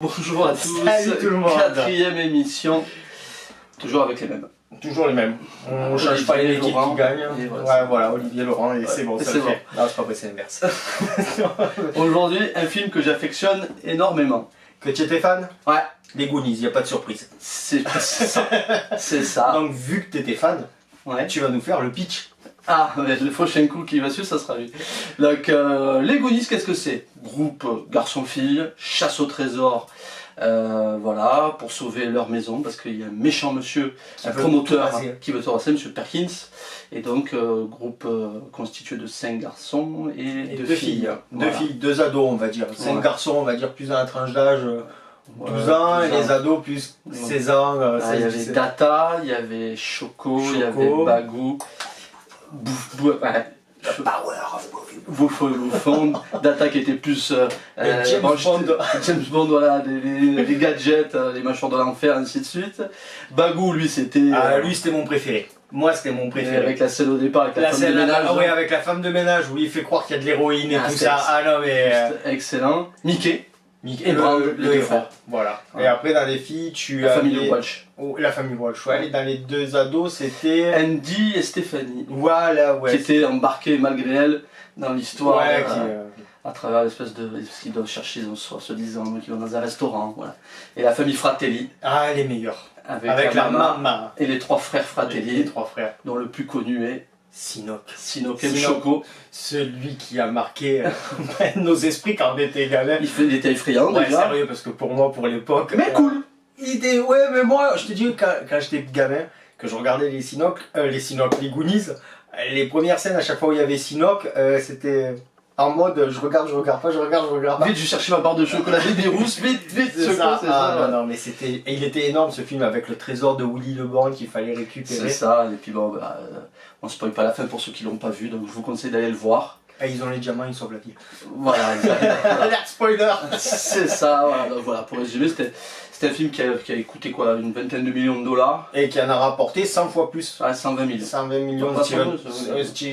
Bonjour à tous, Salut tout le monde. 4e émission, toujours avec les mêmes. Toujours les mêmes. On ne change pas les équipes qui gagnent. Voilà, Olivier Laurent, et c'est bon, ça le fait. Non, c'est pas vrai, c'est l'inverse. Aujourd'hui, un film que j'affectionne énormément. Que tu étais fan? Ouais. Les Goonies, il n'y a pas de surprise. C'est ça. C'est ça. Donc, vu que tu étais fan, Ouais. tu vas nous faire le pitch. Ah, ouais, le prochain coup qui va suivre, ça sera lui. Donc, les Goonies, qu'est-ce que c'est? Groupe garçon-fille, chasse au trésor, voilà, pour sauver leur maison, parce qu'il y a un méchant monsieur, un promoteur qui veut tout raser, monsieur Perkins. Et donc, groupe constitué de 5 garçons et 2 filles. Deux filles, 2 ados, on va dire. 5 garçons, on va dire, plus dans la tranche d'âge. 12 ans, et les ados plus 16 ans. Il y avait Data, il y avait Choco, il y avait Bagou. The power of Bouffon, Data qui était plus James Bond, voilà, les gadgets, les mâchoires de l'enfer, ainsi de suite. Bagou, lui, c'était. Lui, c'était mon préféré. Moi, c'était mon préféré. Avec la scène au départ, avec la femme de ménage. Ah oui, avec la femme de ménage où il fait croire qu'il y a de l'héroïne et tout ça. Ah non, mais. Excellent. Mickey. Et le héros. Voilà. Et après, dans les filles, tu as. La famille Walsh. Oh, la famille Walsh. Ouais. Et dans les 2 ados, c'était. Andy et Stéphanie. Voilà, ouais. Qui étaient embarqués malgré elle dans l'histoire. Ouais, à travers l'espèce de. Ce qu'ils doivent chercher, ils ont se disant qu'ils vont dans un restaurant. Voilà. Et la famille Fratelli. Ah, les meilleurs. Avec la maman. Et les 3 frères Fratelli. Les 3 frères. Dont le plus connu est. Sinoc et Choco. Celui qui a marqué nos esprits quand on était gamin. Il était effrayant, ouais, déjà. Sérieux, parce que pour moi, pour l'époque. Mais cool. Il était. Ouais, mais moi, je te dis, quand j'étais gamin, que je regardais les Goonies, les premières scènes, à chaque fois où il y avait Sinoc, c'était. En mode, je regarde pas. Vite, je cherchais ma barre de chocolat, des rousses, vite, c'est ça. Non, mais c'était. Et il était énorme ce film avec le trésor de Willy le Bon qu'il fallait récupérer. C'est ça, et puis bon, on spoil pas la fin pour ceux qui l'ont pas vu, donc je vous conseille d'aller le voir. Et ils ont les diamants, ils sauvent la vie. Voilà, Alert spoiler. C'est ça, voilà, donc voilà, pour résumer, c'était un film qui a coûté quoi, une vingtaine de millions de dollars. Et qui en a rapporté 100 fois plus. Ouais, 120 000. 120 millions de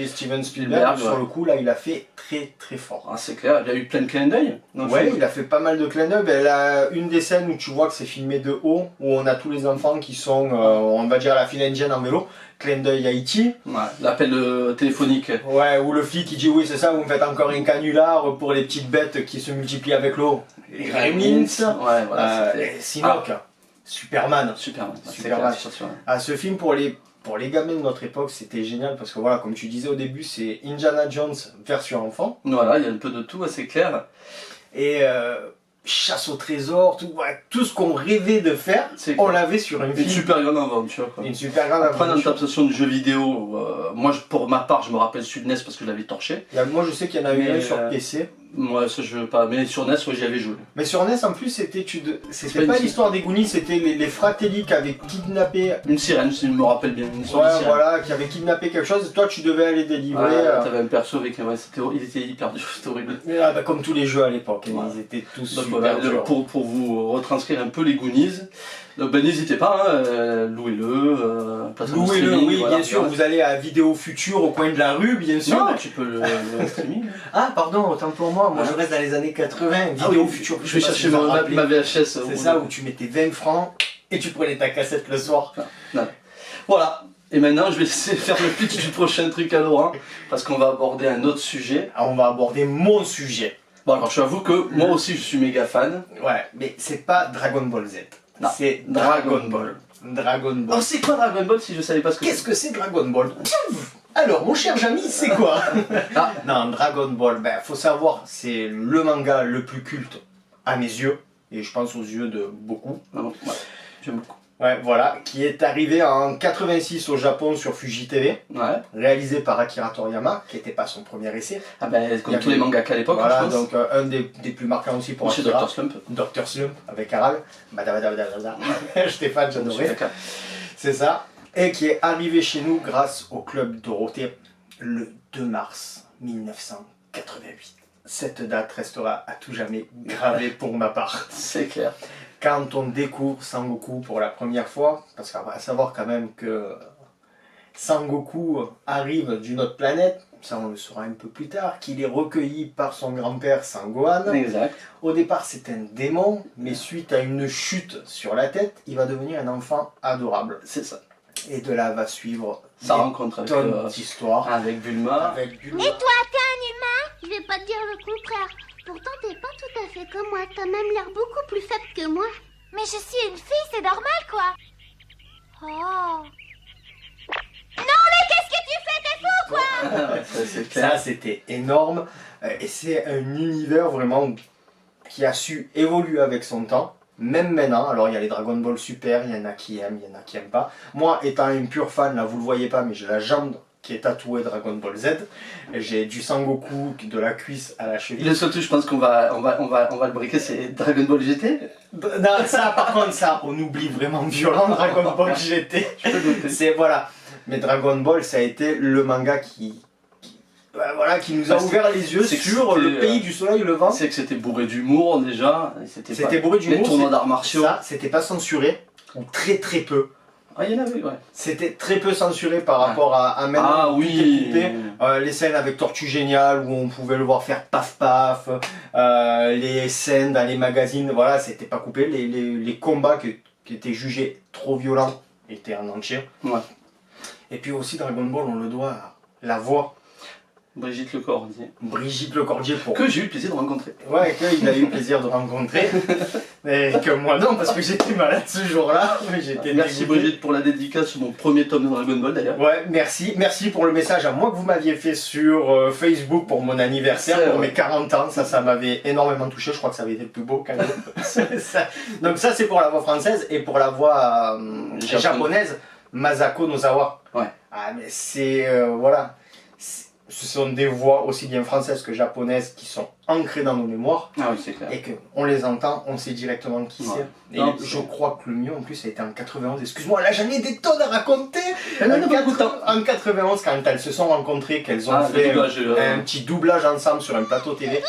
Steven Spielberg. Sur le coup, là, il a fait très fort. Ah, c'est clair, il y a eu plein de clins d'œil. Ouais, il a fait pas mal de clins d'œil. Une des scènes où tu vois que c'est filmé de haut, où on a tous les enfants qui sont, on va dire, à la file indienne en vélo. Clin d'œil à E.T. Ouais, l'appel téléphonique. Ouais, où le flic il dit oui, c'est ça, vous me faites encore un canular pour les petites bêtes qui se multiplient avec l'eau. Les Gremlins. Ouais, voilà. Sinoc. Superman. Superman. Ce film pour les gamins de notre époque, c'était génial parce que voilà, comme tu disais au début, c'est Indiana Jones version enfant. Voilà, il y a un peu de tout, c'est clair. Et chasse au trésor, tout ce qu'on rêvait de faire, on l'avait sur un film. Une super grande aventure. Une super grande aventure. Après notre obsession du jeu vidéo, moi pour ma part je me rappelle celui de NES parce que je l'avais torché. Moi je sais qu'il y en a eu un sur PC. Moi ça je veux pas, mais sur NES j'y avais joué. Mais sur NES en plus c'était pas l'histoire des Goonies, c'était les Fratelli qui avaient kidnappé... Une sirène si je me rappelle bien, une sorte de sirène. Voilà, qui avait kidnappé quelque chose, toi tu devais aller délivrer. T'avais un perso avec il était hyper dur, c'était horrible. Comme tous les jeux à l'époque, ils étaient tous super durs. Pour vous retranscrire un peu les Goonies, donc n'hésitez pas, louez-le, oui, bien sûr, vous allez à Vidéo Future au coin de la rue, bien sûr. Non, tu peux le streaming. Ah pardon, autant pour moi, je reste dans les années 80, Vidéo Future. Je vais chercher ma VHS. C'est ça, où tu mettais 20 francs et tu prenais ta cassette le soir. Voilà, et maintenant je vais laisser faire le pitch du prochain truc à Laurent, parce qu'on va aborder un autre sujet. On va aborder mon sujet. Bon alors je t'avoue que moi aussi je suis méga fan. Ouais, mais c'est pas Dragon Ball Z. C'est Dragon Ball. Dragon Ball. Oh c'est quoi Dragon Ball si je savais pas ce que c'est? Qu'est-ce que c'est Dragon Ball? Alors mon cher Jamy, c'est quoi? Non, Dragon Ball, faut savoir, c'est le manga le plus culte à mes yeux, et je pense aux yeux de beaucoup. J'aime beaucoup. Ouais, voilà, qui est arrivé en 86 au Japon sur Fuji TV, réalisé par Akira Toriyama, qui n'était pas son premier essai. Comme tous les mangakas à l'époque, voilà, je pense. Donc un des plus marquants aussi pour Akira. Dr Slump, avec Aral. Stéphane, j'adorais. C'est ça. Et qui est arrivé chez nous grâce au Club Dorothée le 2 mars 1988. Cette date restera à tout jamais gravée pour ma part. C'est clair. Quand on découvre Sangoku pour la première fois, parce qu'on va savoir quand même que Sangoku arrive d'une autre planète, ça on le saura un peu plus tard, qu'il est recueilli par son grand-père Sangohan. Exact. Au départ c'est un démon, mais suite à une chute sur la tête, il va devenir un enfant adorable. C'est ça. Et de là va suivre Sa rencontre avec, tonnes d'histoires. avec Bulma. Avec Bulma. Et toi, t'es un humain? Je vais pas te dire le contraire. Pourtant, t'es pas tout à fait comme moi. T'as même l'air beaucoup plus faible que moi. Mais je suis une fille, c'est normal, quoi. Oh. Non, mais qu'est-ce que tu fais? T'es fou, quoi. Ça, c'est clair. Ça c'était énorme. Et c'est un univers vraiment qui a su évoluer avec son temps. Même maintenant, alors il y a les Dragon Ball Super, il y en a qui aiment, il y en a qui n'aiment pas. Moi, étant un pur fan, là vous le voyez pas, mais j'ai la jambe qui est tatouée Dragon Ball Z. J'ai du Sangoku de la cuisse à la cheville. Le seul truc, je pense qu'on va le briquer, c'est Dragon Ball GT. Non, ça par contre, ça, on oublie vraiment violent Dragon Ball GT. Je peux noter. C'est voilà. Mais Dragon Ball, ça a été le manga qui nous a Bah, ouvert les yeux c'est que sur c'était, le pays du soleil levant. C'est que c'était bourré d'humour déjà. C'était bourré d'humour. Les tournois c'est- d'arts martiaux. Ça, c'était pas censuré, ou très très peu. Ah, il y en avait, ouais. C'était très peu censuré par rapport à maintenant. Ah tout est oui. coupé. Les scènes avec Tortue Géniale où on pouvait le voir faire paf paf, les scènes dans les magazines, voilà, c'était pas coupé. Les combats qui étaient jugés trop violents étaient en entier. Ouais. Et puis aussi Dragon Ball, on le doit à la voix Brigitte Lecordier. Brigitte Lecordier pour... Que j'ai eu le plaisir de rencontrer. Ouais, qu'il a eu le plaisir de rencontrer. Et que moi non, parce que j'étais malade ce jour-là. J'étais Merci dégoûté. Brigitte pour la dédicace sur mon premier tome de Dragon Ball d'ailleurs. Ouais, merci. Merci pour le message à moi que vous m'aviez fait sur Facebook pour mon anniversaire, C'est pour vrai. mes 40 ans. Ça m'avait énormément touché. Je crois que ça avait été le plus beau cadeau. Donc ça, c'est pour la voix française. Et pour la voix japonaise, Masako Nozawa. Ouais. Ah, mais c'est... voilà. Ce sont des voix aussi bien françaises que japonaises qui sont ancrées dans nos mémoires. Ah oui, c'est clair. Et qu'on les entend, on sait directement qui Ouais. c'est. Et Non, je c'est- crois que le mieux en plus ça a été en 91. Excuse-moi, là j'en ai des tonnes à raconter. Elle en a En beaucoup de temps. En 91, quand elles se sont rencontrées, qu'elles ont Ah, fait le doublage, un petit doublage ensemble sur un plateau TV.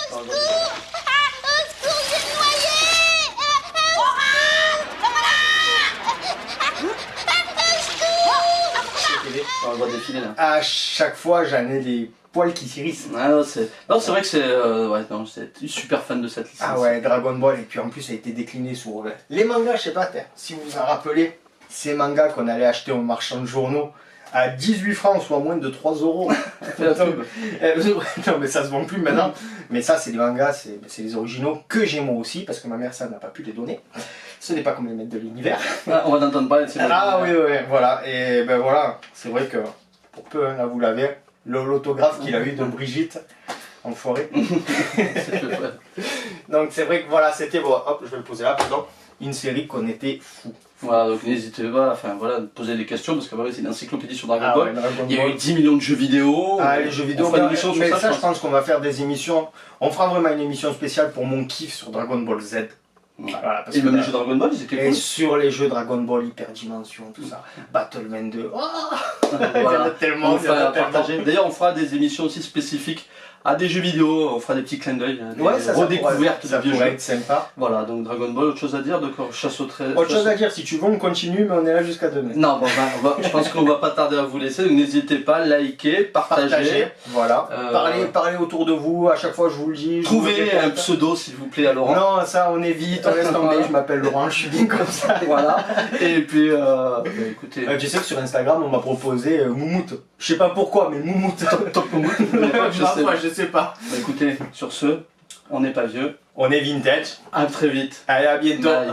On le voit défiler là. À chaque fois, j'en ai les poils qui s'irissent. Ah, non, c'est vrai que c'est. Ouais, non, j'étais super fan de cette licence. Ah ouais, Dragon Ball, et puis en plus ça a été décliné sur les mangas, je sais pas, si vous vous en rappelez, ces mangas qu'on allait acheter au marchand de journaux à 18 francs, soit moins de 3 euros. Fais la pub. Non mais ça se vend plus maintenant. Mais ça c'est des mangas, c'est les originaux que j'ai moi aussi, parce que ma mère ça n'a pas pu les donner. Ce n'est pas comme les maîtres de l'univers. Ah, on va t'entendre parler de ces Ah oui, oui, voilà. Et ben voilà, c'est vrai que pour peu, hein, là vous l'avez, l'autographe qu'il a eu de Brigitte, enfoiré. C'est le fun. Donc c'est vrai que voilà, c'était, bon, hop, je vais le poser là, pardon, une série qu'on était fou. Voilà, donc n'hésitez pas, enfin voilà, de poser des questions parce que c'est une encyclopédie sur Dragon Ah Ball. ouais, Dragon Il y a eu Ball. 10 millions de jeux vidéo. Ah, les jeux vidéo, On fera une mais émission sur mais ça, ça, je je pense qu'on va faire des émissions. On fera vraiment une émission spéciale pour mon kiff sur Dragon Ball Z. Ouais. Voilà, parce Et que même les là- jeux Dragon Ball, ils étaient Et cool. sur les jeux Dragon Ball Hyperdimension, tout ça. Battleman 2. Oh il y en a Voilà. tellement, On il y en a fera tellement. partager. D'ailleurs, on fera des émissions aussi spécifiques à des jeux vidéo. On fera des petits clins d'œil, des Ouais, ça redécouvertes ça de vieux pourrait jeux. être sympa. Voilà, donc Dragon Ball, autre chose à dire, donc chasse au trait. Autre chose à dire, si tu veux, on continue, mais on est là jusqu'à demain. Non, bon, je pense qu'on va pas tarder à vous laisser, donc n'hésitez pas, liker, partager. Voilà. Euh, Parlez autour de vous, à chaque fois je vous le dis. je vous le Trouvez répète. un pseudo s'il vous plaît à Laurent. Non, ça on évite, on laisse tomber, Voilà. je m'appelle Laurent, je suis bien comme ça. Voilà, et puis écoutez, Tu sais que sur Instagram on m'a proposé Moumout. Je sais pas pourquoi, mais Moumout. top Moumout, je connais pas, je sais. Je sais pas. Bah, écoutez, sur ce, on n'est pas vieux. On est vintage. À très vite. Allez, à bientôt. Bye.